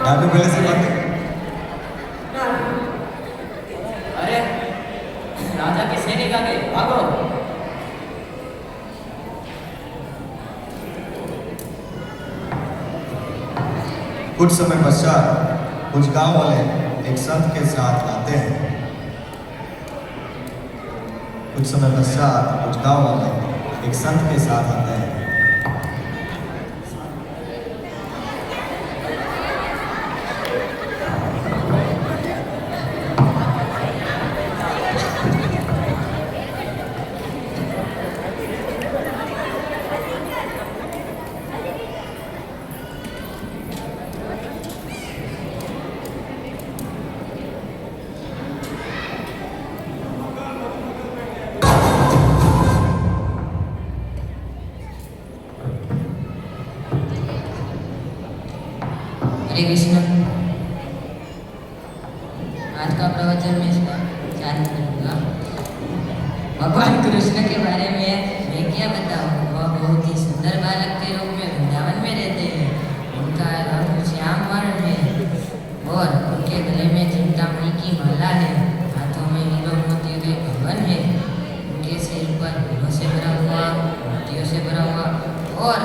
राजू पहले से बात अरे राजा के सैनिक आ गए, भागो। कुछ समय पश्चात कुछ गांव वाले एक संत के साथ आते हैं। कुछ समय पश्चात कुछ गांव वाले एक संत के साथ आते हैं। हरे कृष्ण। आज का प्रवचन मैं इसका चालू करूँगा। भगवान कृष्ण के बारे में मैं क्या बताऊँ। वह बहुत ही सुंदर बालक के रूप में वृंदावन में रहते हैं। उनका रंग श्याम वर्ण है और उनके गले में चिंतामणि की माला है। हाथों में हीरो मोतियों के कंगन है। उनके सिर पर फूलों से भरा हुआ, मोतियों से भरा हुआ और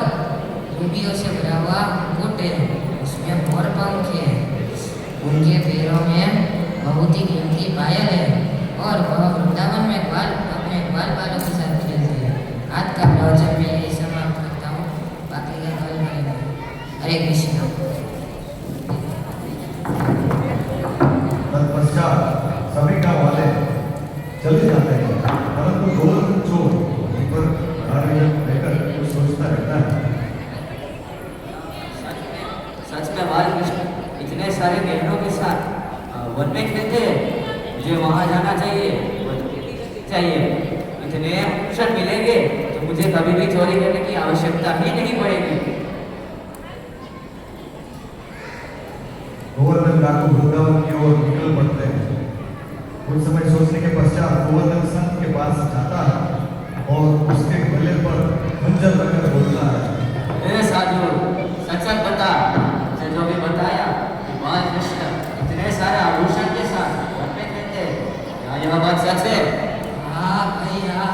रूबियों से भरा हुआ मुकुट है। उसमें मोर पंख है। उनके पैरों में बहुत ही कीमती पायल है और वह वृंदावन में अपने ग्वाल बालों के साथ खेलते हैं। आज का प्रवचन में यही समाप्त करता हूँ, बाकी का कल मिलेगा। हरे कृष्ण। तत्पश्चात सभी गांव वाले चले जाते हैं, परंतु गोवर्धन चोर उन पर कार्य लेकर कुछ सोचता रहता है। सच में बालकृष्ण इतने सारे गहनों के साथ वन में खेलते हैं। मुझे वहां जाना चाहिए। इतने आभूषण मिलेंगे तो मुझे कभी भी चोरी करने की आवश्यकता ही नहीं पड़ेगी। गोवर्धन डाकू वृंदावन की ओर निकल पड़ते हैं। कुछ समय सोचने के पश्चात गोवर्धन संत के पास जाता है और उसके गले पर खंजर रखकर बोलता है, साधु सच सच बता, जो भी बताया कि बालकृष्ण इतने सारे आभूषण के साथ घर पे खेलते हैं, क्या यह बात सच है? हाँ भैया।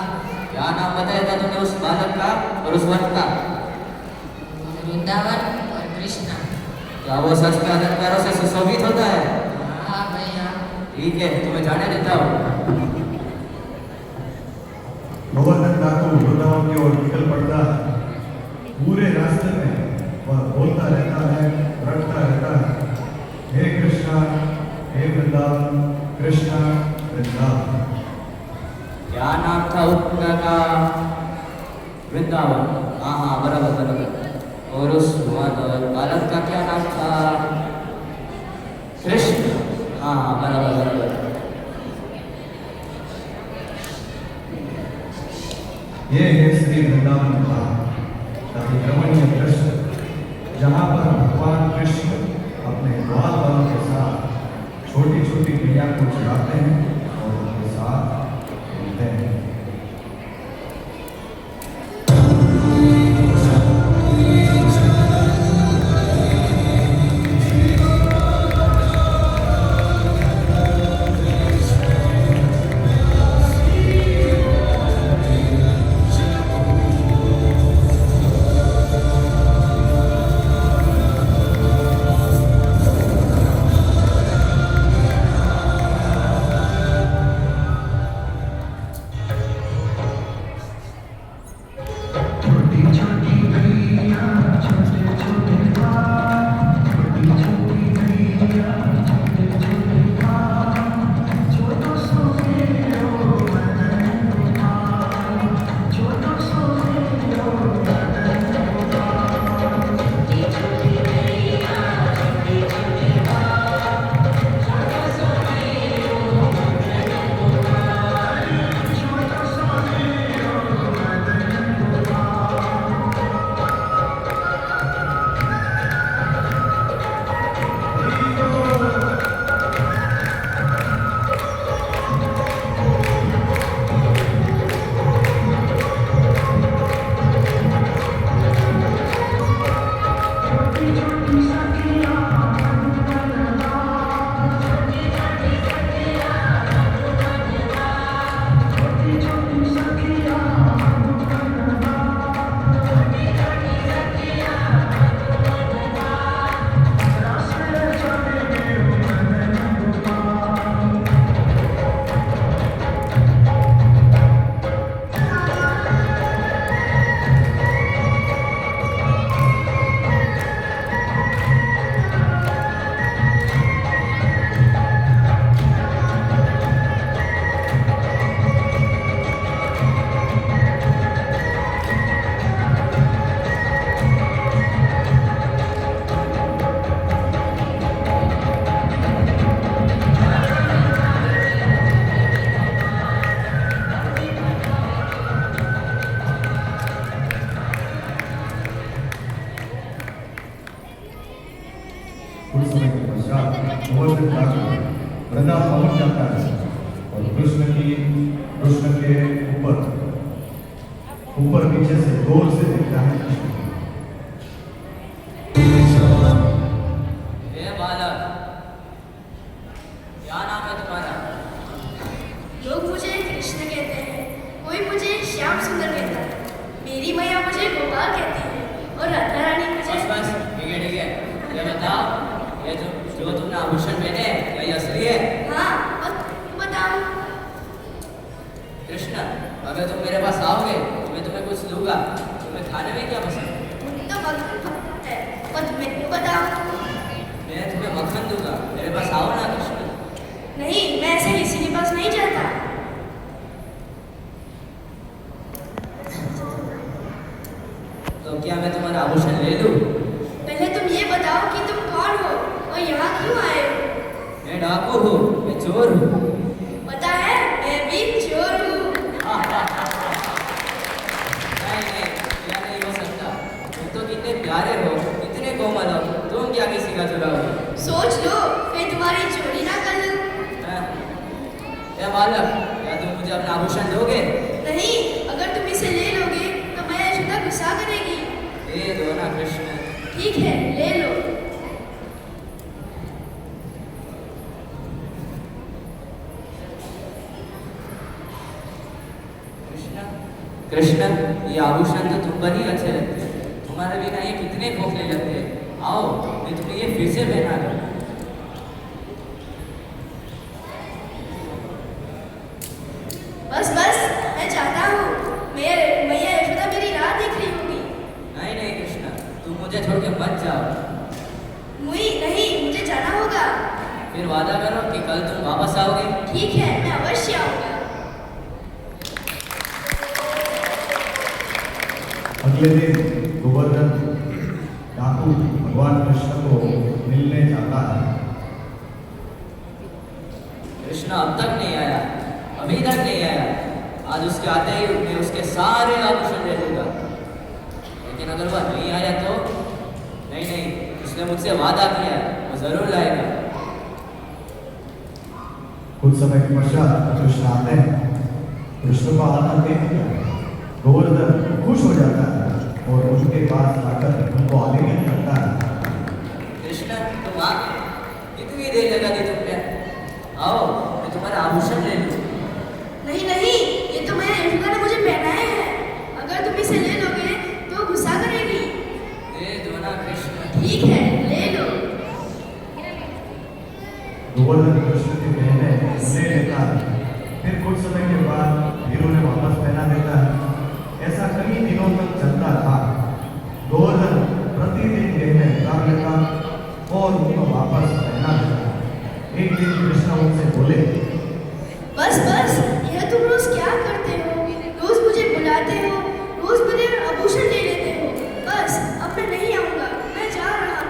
क्या नाम बताया था तुमने उस बालक का और उस वन का? वृंदावन और कृष्ण। क्या वो सच में अलंकारों से सुशोभित होता है? हाँ भैया। ठीक है, तुम्हें जाने देता हूँ। गोवर्धन डाकू वृंदावन की ओर निकल पड़ता है। पूरे रास्ते में वह बोलता रहता है, रटता रहता है, हे कृष्णा, हे वृंदावन, कृष्णा वृंदावन। क्या नाम था उनका? वृंदावन। हाँ बराबर। और उस बालक का क्या नाम था? कृष्ण। हाँ बराबर। ये है श्री वृंदावन का अति रमणीय दृश्य, जहाँ पर भगवान कृष्ण अपने ग्वाल वालों के साथ छोटी छोटी गैया को चढ़ाते हैं और उनके साथ खेलते हैं। गोवर्धन डाकू वृंदावन पहुंच जाता है और कृष्ण के ऊपर नीचे से दूर से दिखता है कृष्ण। हे बालक, क्या नाम है तुम्हारा? लोग मुझे कृष्ण कहते हैं, कोई मुझे श्याम सुंदर कहता है, मेरी मैया मुझे गोपाल कहती है और राधा रानी मुझे। बस ठीक है। ये बताओ, ये जो तुमने आभूषण पहने क्या ये असली है? हाँ, बताओ। कृष्ण, अगर तुम मेरे पास आओगे तो मैं तुम्हें कुछ दूंगा। तुम्हें खाने में क्या पसंद है? तो मक्खन पसंद है और तुम्हें क्यों बताओ? मैं तुम्हें मक्खन दूंगा, मेरे पास आओ ना कृष्ण। नहीं, मैं ऐसे किसी के पास नहीं जाता। तो क्या मैं तुम्हारा आभूषण ले लूं? पहले तुम ये बताओ कि तुम कौन हो और यहाँ क्यों आए हो? मैं डाकू हूँ, मैं चोर हूँ। पता है, मैं भी चोर हूँ। नहीं, यह नहीं हो सकता। तुम तो कितने प्यारे हो, कितने कोमल हो, तुम क्या किसी का चुराओगे? सोच लो, फिर तुम्हारी चोरी ना कर लूं। क्या बालक, क्या तुम मुझे अपना आभूषण दोगे? नहीं, अगर तुम इसे ले लोगे तो मैं यशोदा गुस्सा करेगी। दे दो ना कृष्ण। ठीक है, ले लो। कृष्ण, ये आभूषण तो तुम पर ही अच्छे लगते हैं। तुम्हारे बिना ये कितने खोखले लगते हैं। आओ, मैं तुम्हें ये फिर से पहना दूं। बस मैं चाहता हूँ, मैया यशोदा मेरी राह देख रही होगी। नहीं कृष्ण, तुम मुझे छोड़ के मत जाओ। नहीं, मुझे जाना होगा। फिर वादा करो कि कल तुम वापस आओगे। ठीक है, मैं अवश्य आऊंगा। अगले दिन गोवर्धन डाकू भगवान कृष्ण को मिलने जाता है। कृष्ण अब तक नहीं आया, अभी तक नहीं आया। आज उसके आते ही मैं उसके सारे आभूषण ले लूंगा। लेकिन अगर वह नहीं आया तो? नहीं, उसने मुझसे वादा किया है, वो जरूर लाएगा। कुछ समय के पश्चात कृष्ण आते हैं। कृष्ण को आना देख गोवर्धन खुश हो जाता है और उनके पास आकर उनको आलिंगन करता है। कृष्ण, तुम आ गए। कितनी देर लगा दी तुमने? आओ, मैं तुम्हारा आभूषण ले लूं। नहीं, ये तो मैया यशोदा ने मुझे पहनाए हैं। अगर तुम इसे ले लोगे तो गुस्सा करेगी। दे दो ना कृष्ण। ठीक है, ले लो। गोवर्धन कृष्ण की पहने ले लेता है। फिर कुछ समय के बाद वीरू ने वापस पहना देता है। ऐसा कई दिनों तक चलता था। गोवर्धन प्रतिदिन गहने उतार लेता और उनको वापस पहना देता। एक दिन कृष्ण उनसे बोले, बस यह तुम रोज क्या करते हो? रोज मुझे बुलाते हो, रोज मेरे आभूषण ले लेते हो। बस अब मैं नहीं आऊंगा, मैं जा रहा।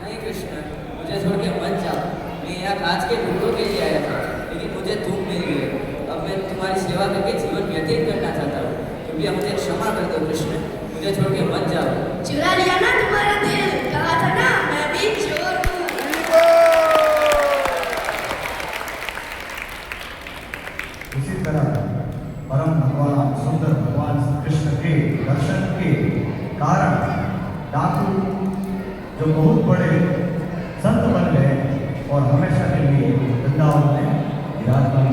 नहीं कृष्ण, मुझे छोड़ के मत जाओ। मैं यहाँ कांच के टुकड़ों के लिए आया था, लेकिन मुझे तुम मिल गए। अब मैं तुम्हारी सेवा करके जीवन व्यतीत करना चाहता हूँ। कृपया मुझे क्षमा कर दो कृष्ण, मुझे छोड़ के मत जाओ। चुरा लिया ना तुम्हारा दिल, कहा था ना मैं भी चोर हूँ। इसी तरह परम भगवान सुंदर भगवान कृष्ण के दर्शन के कारण डाकू जो बहुत बड़े संत बन गए और हमेशा के लिए वृंदावन में विराजमान